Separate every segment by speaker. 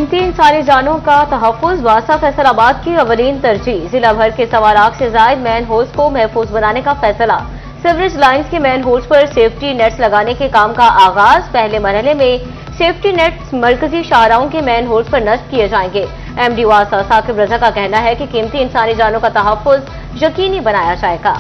Speaker 1: कीमती इंसानी जानों का तहफ़्फ़ुज़ वासा फैसलाबाद की अवलीन तरजीह। जिला भर के 1.25 लाख से ज़ायद मैन होल्स को महफूज बनाने का फैसला। सीवरेज लाइन्स के मैन होल्स पर सेफ्टी नेट्स लगाने के काम का आगाज। पहले मरहले में सेफ्टी नेट्स मरकजी शाहराहों के मैन होल्स पर नस्ब किए जाएंगे। MD वासा साकिब रजा का कहना है कि कीमती इंसानी जानों का तहफ़्फ़ुज़ यकीनी बनाया जाएगा।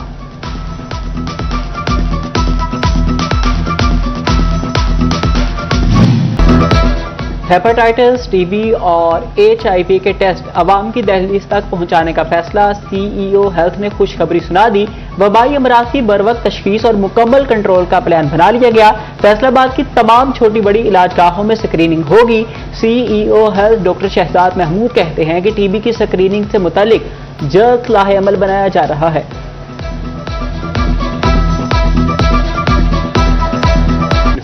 Speaker 2: हेपेटाइटिस, टीबी और HIV के टेस्ट अवाम की दहलीज तक पहुंचाने का फैसला। CEO हेल्थ ने खुशखबरी सुना दी। वबाई अमराज की बरवक्त तशखीस और मुकम्मल कंट्रोल का प्लान बना लिया गया। फैसलाबाद की तमाम छोटी बड़ी इलाजगाहों में स्क्रीनिंग होगी। CEO health doctor Shahzad Mahmood कहते हैं कि TB की स्क्रीनिंग से मुतालिक जल्द लाहे अमल बनाया जा रहा है।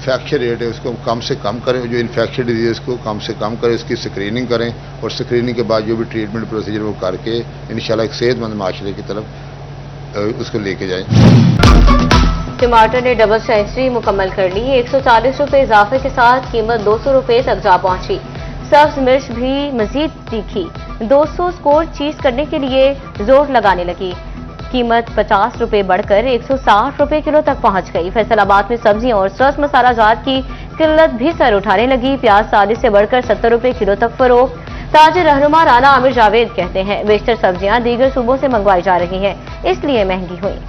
Speaker 3: इन्फेक्शन रेट है उसको कम से कम करें, जो इन्फेक्शन डिजीज़ को कम से कम करें, उसकी स्क्रीनिंग करें और स्क्रीनिंग के बाद जो भी ट्रीटमेंट प्रोसीजर वो करके इंशाल्लाह एक सेहतमंद माशरे की तरफ उसको लेके जाएं।
Speaker 1: टमाटर ने डबल सेंचुरी मुकम्मल कर ली। 140 रुपए इजाफे के साथ कीमत 200 रुपए तक जा पहुंची। सब्ज मिर्च भी मजीद तीखी 200 स्कोर चीज करने के लिए जोर लगाने लगी। कीमत 50 रुपए बढ़कर 160 रुपए किलो तक पहुंच गई। फैसलाबाद में सब्जियों और सरस मसाला जात की किल्लत भी सर उठाने लगी। प्याज 40 से बढ़कर 70 रुपए किलो तक फरोख्त। ताजिर रहनुमा राना आमिर जावेद कहते हैं बेशतर सब्जियां दीगर सूबों से मंगवाई जा रही हैं, इसलिए महंगी हुई।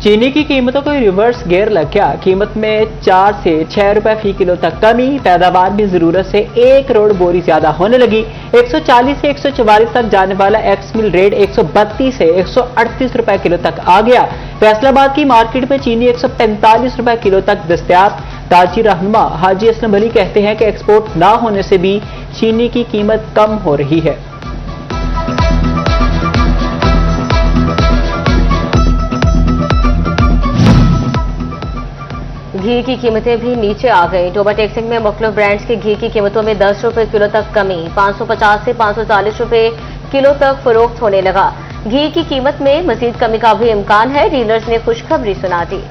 Speaker 2: चीनी की कीमतों को रिवर्स गियर लग गया। कीमत में 4 से 6 रुपए फी किलो तक कमी। पैदावार भी जरूरत से 1 करोड़ बोरी ज्यादा होने लगी। 140 से 144 तक जाने वाला एक्स मिल रेट 132 से 138 रुपए किलो तक आ गया। फैसलाबाद की मार्केट में चीनी 145 रुपए किलो तक दस्तयाब। ताजिर रहनुमा हाजी असलम अली कहते हैं कि एक्सपोर्ट ना होने से भी चीनी की कीमत कम हो रही है।
Speaker 1: घी की कीमतें भी नीचे आ गई। टोबा टेक्सिंग में मुख्तलिफ ब्रांड्स के घी की कीमतों में 10 रुपए किलो तक कमी। 550 से 540 रुपए किलो तक फरोख्त होने लगा। घी की कीमत में मजीद कमी का भी इम्कान है। डीलर्स ने खुशखबरी सुना दी।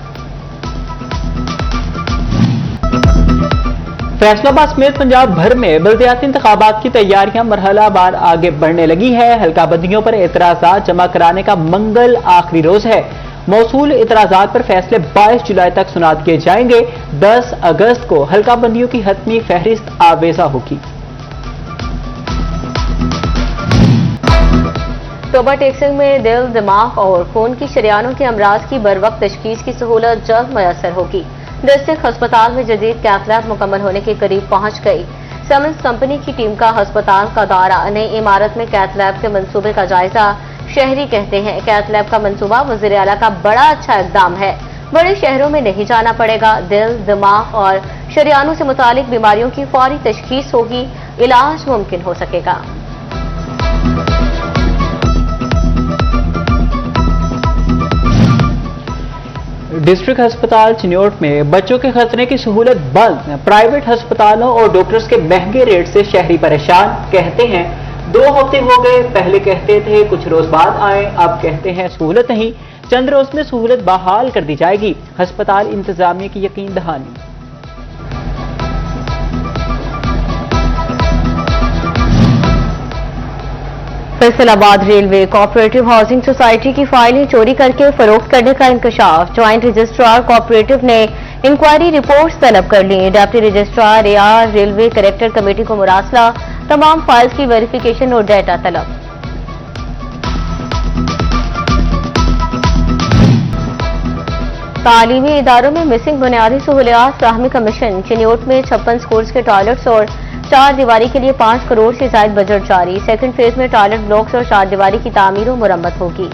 Speaker 2: फैसलाबाद समेत पंजाब भर में बल्दियाती इंतखाबात की तैयारियां मरहलावार आगे बढ़ने लगी है। हल्का बंदियों पर एतराजात जमा कराने का मंगल आखिरी रोज है। मौसूल इतराजात पर फैसले 22 जुलाई तक सुनात किए जाएंगे। 10 अगस्त को हल्का बंदियों की हतमी फहरिस्त आवेजा होगी।
Speaker 1: टोबा टेक्सिंग में दिल, दिमाग और खून की शरियानों के अमराज की बरवक्त तशखीस की सहूलत जल्द मैसर होगी। डिस्ट्रिक्ट अस्पताल में जदीद कैथ लैब मुकम्मल होने के करीब पहुंच गई। सिमेंस कंपनी की टीम का अस्पताल का दौरा। नई इमारत में कैथ लैब के मंसूबे का जायजा। शहरी कहते हैं कैथ लैब का मंसूबा वज़ीर आला का बड़ा अच्छा इक़दाम है। बड़े शहरों में नहीं जाना पड़ेगा। दिल, दिमाग और शरियानों से मुतालिक बीमारियों की फौरी तशखीस होगी, इलाज मुमकिन हो सकेगा।
Speaker 2: डिस्ट्रिक्ट अस्पताल चिन्योट में बच्चों के खतरे की सहूलत बंद। प्राइवेट अस्पतालों और डॉक्टर्स के महंगे रेट से शहरी परेशान। कहते हैं 2 हफ्ते हो गए, पहले कहते थे कुछ रोज बाद आए, अब कहते हैं सहूलत नहीं, चंद रोज में सहूलत बहाल कर दी जाएगी। अस्पताल इंतजामिया की यकीन दहानी।
Speaker 1: Faisalabad railway cooperative housing society की फाइलें चोरी करके फरोख्त करने का इंकशाफ। ज्वाइंट रजिस्ट्रार कोऑपरेटिव ने इंक्वायरी रिपोर्ट्स तलब कर ली। डिप्टी रजिस्ट्रार AR रेलवे करेक्टर कमेटी को मुरासला। तमाम फाइल्स की वेरिफिकेशन और डेटा तलब। तालीमी इदारों में मिसिंग बुनियादी सहूलियात फ्राहमी कमीशन। चिन्योट में 56 स्कूल्स के टॉयलेट्स और 4 दीवारी के लिए 5 करोड़ से ज्यादा बजट जारी। सेकंड फेज में टॉयलेट ब्लॉक्स और 4 दीवारी की तामीर और मुरम्मत होगी।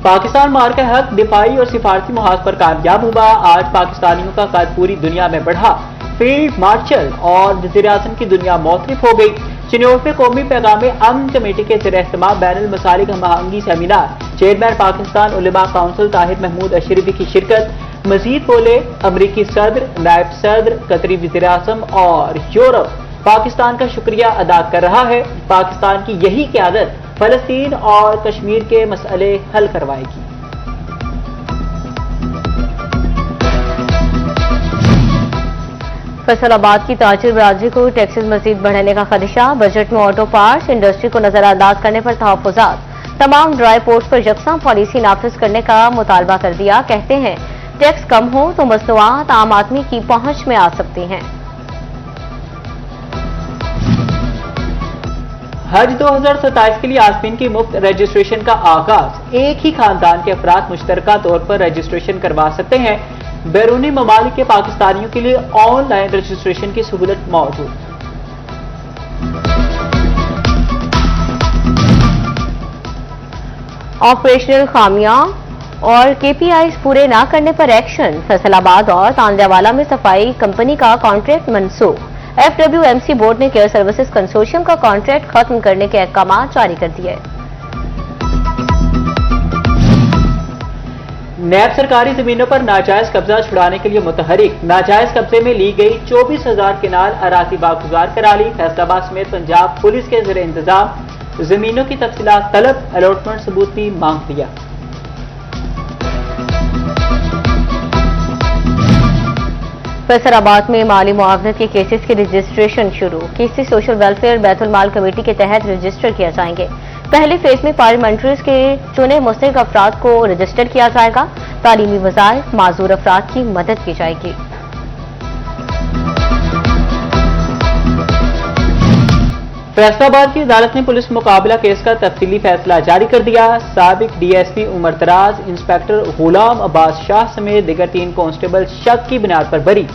Speaker 2: पाकिस्तान मार का हक दिफाई और सिफारती मुहाज पर कामयाब हुआ। आज पाकिस्तानियों का कद पूरी दुनिया में बढ़ा। फील्ड मार्शल और वज़ीर आज़म की दुनिया मौतरिफ हो गई। चिन्योट में कौमी पैगाम अमन कमेटी के ज़ेर-ए-इह्तिमाम बैनुल मसालिक हमआहंगी सेमिनार। चेयरमैन पाकिस्तान उलमा काउंसिल ताहिर महमूद अशरफी की शिरकत। मजीद बोले अमरीकी सदर, नायब सदर, कतरी वज़ीर आज़म और यूरोप पाकिस्तान का शुक्रिया अदा कर रहा है। पाकिस्तान की यही क़यादत फलस्तीन और कश्मीर के मसले हल करवाएगी।
Speaker 1: फैसलाबाद की ताजिर बरादरी को टैक्सेस मजीद बढ़ाने का खदशा। बजट में ऑटो पार्ट्स इंडस्ट्री को नजरअंदाज करने पर तहफ्फुज़ात। तमाम ड्राई पोर्ट्स पर यकसा पॉलिसी नाफिज करने का मुतालबा कर दिया। कहते हैं टैक्स कम हो तो मसनूआत आम आदमी की पहुंच में आ सकती हैं।
Speaker 2: हज 2027 के लिए आज़मीन की मुफ्त रजिस्ट्रेशन का आगाज। एक ही खानदान के अफराद मुश्तरका तौर पर रजिस्ट्रेशन करवा सकते हैं। बैरूनी ममालिक के पाकिस्तानियों के लिए ऑनलाइन रजिस्ट्रेशन की सहूलत मौजूद।
Speaker 1: ऑपरेशनल खामियां और KPIs पूरे न करने पर एक्शन। फैसलाबाद और तांदावाला में सफाई कंपनी का कॉन्ट्रैक्ट मनसूख। FWMC बोर्ड ने केयर सर्विसेज कंसोर्शियम का कॉन्ट्रैक्ट खत्म करने के अहकाम जारी कर दिए।
Speaker 2: नैब सरकारी जमीनों पर नाजायज कब्जा छुड़ाने के लिए मुतहरिक। नाजायज कब्जे में ली गई 24,000 किनाल अराजी बागुजार करा ली। फैसलाबाद समेत पंजाब पुलिस के ज़ेरे इंतजाम जमीनों की तफसीलात तलब, अलॉटमेंट सबूत भी मांग दिया।
Speaker 1: फैसलाबाद में माली मुआवजत के केसेस की रजिस्ट्रेशन शुरू। केसेस सोशल वेलफेयर बैतुल माल कमेटी के तहत रजिस्टर किया जाएंगे। पहले फेज में पार्लियामेंट्रीज के चुने मुस्तहिक अफराद को रजिस्टर किया जाएगा। तालीमी वज़ाइफ माजूर अफराद की मदद की जाएगी।
Speaker 2: फैसलाबाद की अदालत ने पुलिस मुकाबला केस का तफसीली फैसला जारी कर दिया। साबिक DSP उमर दराज, इंस्पेक्टर गुलाम अब्बास शाह समेत दिगर 3 कांस्टेबल शक की बुनियाद पर बरी।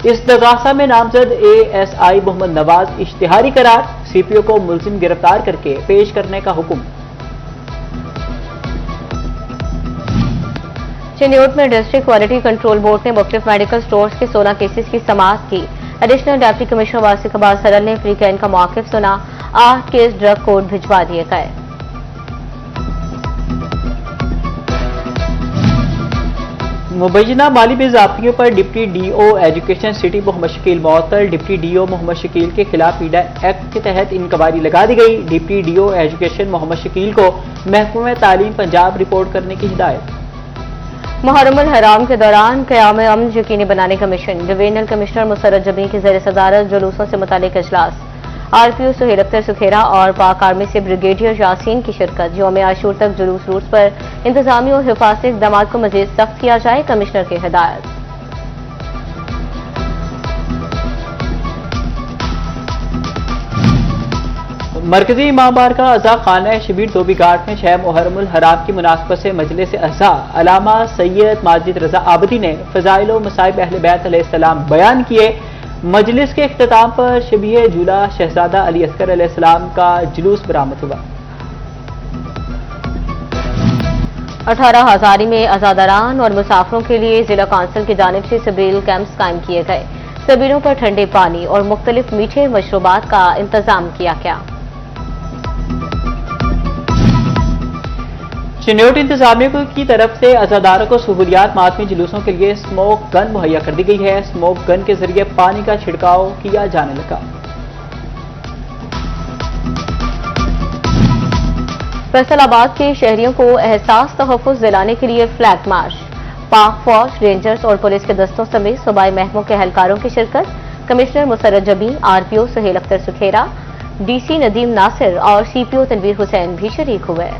Speaker 2: इस तगासा में नामजद ASI मोहम्मद नवाज इश्तिहारी करार। CPO को मुलजिम गिरफ्तार करके पेश करने का हुक्म।
Speaker 1: चिन्योट में डिस्ट्रिक्ट क्वालिटी कंट्रोल बोर्ड ने मुख्तलिफ मेडिकल स्टोर्स के 16 केसेस की समाअत की। एडिशनल डिप्टी कमिश्नर वासिक अब्बास सरल ने फ्री कैन का मौक़िफ़ सुना। 8 केस ड्रग कोर्ट भिजवा दिए गए।
Speaker 2: मुबैना माली बेज़ाब्तियों पर deputy DO education city Mohammad Shakeel मअतल। डिप्टी DO मोहम्मद शकील के खिलाफ पीडा एक्ट के तहत इंक्वायरी लगा दी गई। Deputy DO education Mohammad Shakeel को महकमा तालीम पंजाब रिपोर्ट करने की हिदायत।
Speaker 1: मुहर्रमुल हराम के दौरान क़याम अमन यकीनी बनाने का mission. Divisional commissioner Musarrat Jabeen की ज़ेर सदारत जुलूसों से मुतालिक इजलास। RPO सुहेल अख्तर सुखेरा और पाक आर्मी से ब्रिगेडियर यासीन की शिरकत। यौम आशूर तक जुलूस रूट पर इंतजामी और हिफाजती इक़दामात को मज़ीद सख्त किया जाए, कमिश्नर की हिदायत।
Speaker 2: मरकजी इमाम बारगाह अज़ा खाना शबीर धोबी घाट में 6 मुहर्रमुल हराम की मुनासबत से मजलिस अज़ा अलामा सैयद माजिद रजा आबदी ने फ़ज़ाइल व मसाइब अहले बैत अलैहिस्सलाम बयान किए। मजलिस के इख्तिताम पर शबीह जूला शहजादा अली अस्कर अलैहिस्सलाम का जुलूस बरामद हुआ।
Speaker 1: 18 हज़ारी में अज़ादारान और मुसाफिरों के लिए जिला काउंसिल की जानिब से सबील कैंप्स कायम किए गए। सबीलों पर ठंडे पानी और मुख्तलिफ मीठे मशरूबात का इंतजाम किया गया।
Speaker 2: चिन्योट इंतजामिया की तरफ से अज़ादारों को सहूलियात मातमी जुलूसों के लिए स्मोक गन मुहैया कर दी गई है। स्मोक गन के जरिए पानी का छिड़काव किया जाने लगा।
Speaker 1: फैसलाबाद के शहरियों को एहसास तहफ़्फ़ुज़ दिलाने के लिए फ्लैग मार्च। पाक फौज, रेंजर्स और पुलिस के दस्तों समेत सूबाई महकमों के एहलकारों की शिरकत। Commissioner Musarrat Jabeen, RPO Suhail Akhtar Sukhera, DC Nadeem Nasir और CPO तनवीर हुसैन भी शरीक हुए।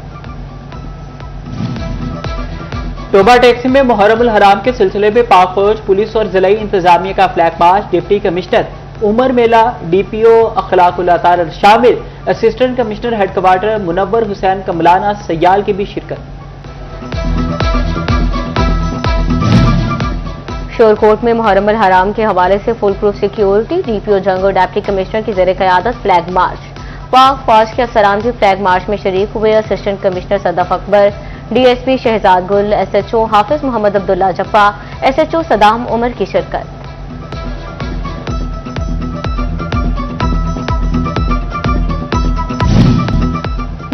Speaker 2: टोबा टैक्सी में मुहर्रमुल हराम के सिलसिले में पाक फौज, पुलिस और जिलाई इंतजामिया का flag march. Deputy commissioner Umar मेला, DPO अखलाकुल अतार शामिल, assistant commissioner headquarter Munawar Hussain कमलाना सयाल की भी शिरकत।
Speaker 1: शोरकोट में मुहर्रमुल हराम के हवाले से फुल प्रूफ सिक्योरिटी। DPO जंग और डिप्टी कमिश्नर की ज़ेरे क़यादत फ्लैग मार्च। पाक फौज के अफसरान भी फ्लैग मार्च में शरीक हुए। Assistant commissioner Sadaf Akbar, DSP Shahzad Gul, SHO हाफिज मोहम्मद अब्दुल्ला जफ्फा, SHO सदाम उमर की शिरकत।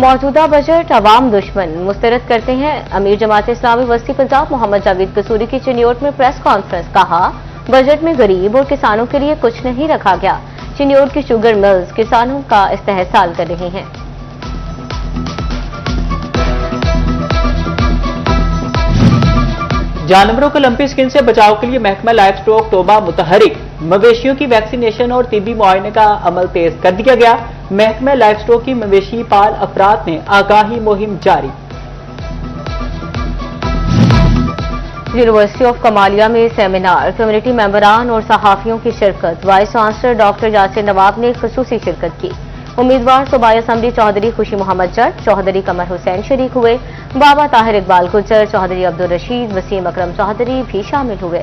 Speaker 1: मौजूदा बजट अवाम दुश्मन मुस्तरद करते हैं। अमीर जमात इस्लामी वस्ती पंजाब मोहम्मद जावेद कसूरी की चिन्योट में प्रेस कॉन्फ्रेंस। कहा, बजट में गरीब और किसानों के लिए कुछ नहीं रखा गया। चिन्योट की शुगर मिल्स किसानों का इस्तेहसाल कर रही हैं।
Speaker 2: जानवरों को लंपी स्किन से बचाव के लिए महकमा लाइफ स्टॉक तोबा मुतहरिक, मवेशियों की वैक्सीनेशन और तिब्बी मुआयने का अमल तेज कर दिया गया। महकमा लाइफ स्टॉक की मवेशी पाल अफराद ने आगाही मुहिम जारी।
Speaker 1: यूनिवर्सिटी ऑफ कमालिया में सेमिनार, कम्युनिटी मेंबरान और सहाफियों की शिरकत। वाइस चांसलर डॉक्टर यासिर नवाब ने खुसूसी शिरकत की। उम्मीदवार सूबाई असम्बली चौधरी खुशी मोहम्मद जट, चौधरी कमर हुसैन शरीक हुए। बाबा ताहिर इकबाल गुजर, चौधरी अब्दुल रशीद, वसीम अकरम चौधरी भी शामिल हुए।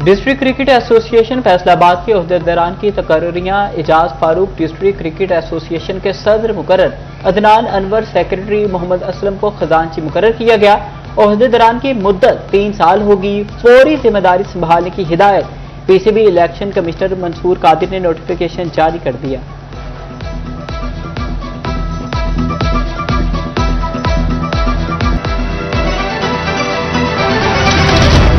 Speaker 2: डिस्ट्रिक्ट क्रिकेट एसोसिएशन फैसलाबाद के ओहदेदारान की तकर्रियां। Ejaz Farooq district cricket association के सदर मुकर्रर, अदनान अनवर सेक्रेटरी, मोहम्मद असलम को खजांची मुकर्रर किया गया। ओहदेदारान की मुद्दत 3 साल होगी। फौरी जिम्मेदारी संभालने की हिदायत। PCB election commissioner Mansoor Qadir ने नोटिफिकेशन जारी कर दिया।